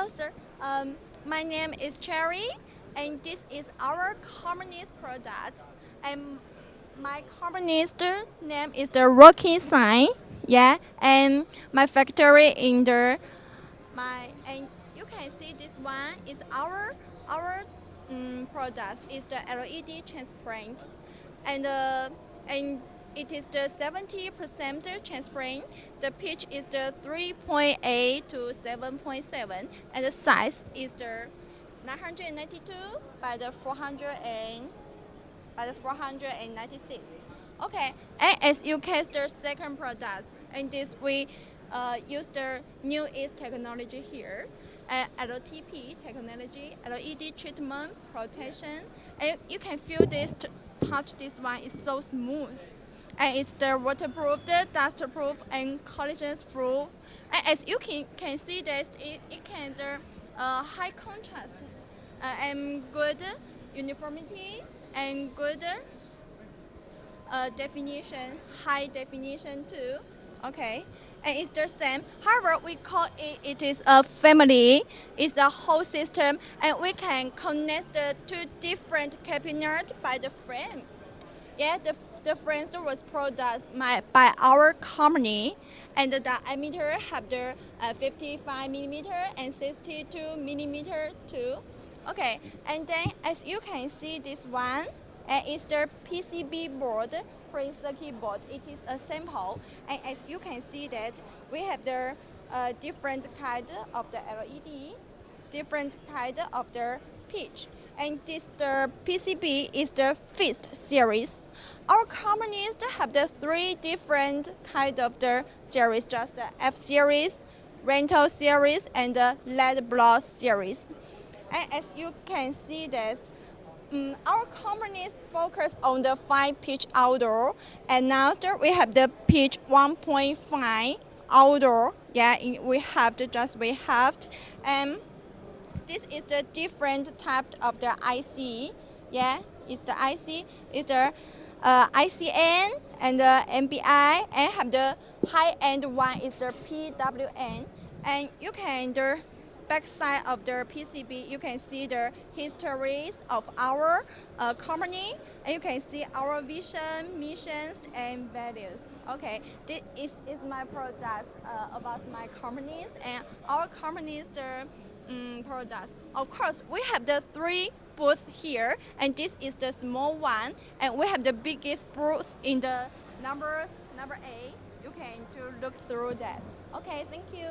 Hello, sir. My name is Cherry, and this is our company's products. And my company's name is the Rocketsign. Yeah, and my factory in the and you can see this one is our products is the LED transparent, and and it is the 70% transparent. The pitch is the 3.8 to 7.7, and the size is the 992 by the 496. Okay, and as you can see the second product, and this we use the new ISE technology here, LTP technology, LED treatment, protection, and you can feel this, touch this one is so smooth. And it's the waterproof, the dustproof, and collision-proof. And as you can see that it can the high contrast and good uniformity and good definition, high definition too. Okay, and it's the same. However, we call it is a family. It's a whole system, and we can connect the two different cabinets by the frame. Yeah, the frames was produced by our company, and the diameter have the 55 millimeter and 62 millimeter too. Okay, and then as you can see this one, is the PCB board, print circuit board. It is a sample, and as you can see that we have the different kind of the LED, different kind of the pitch. And this the PCB is the fixed series. Our companies have the three different kind of the series, just the F series, rental series, and the lead block series. And as you can see that our companies focus on the 5 pitch outdoor, and now we have the pitch 1.5 outdoor. Yeah, we have, and this is the different type of the IC. Yeah, it's the IC. It's the ICN and the MBI, and have the high end one is the PWN. And you can the back side of the PCB, you can see the histories of our company, and you can see our vision, missions, and values. Okay, this is my product about my companies and our companies the products. Of course, we have the 3 booths here, and this is the small one, and we have the biggest booth in the number 8. You can to look through that. Okay, thank you.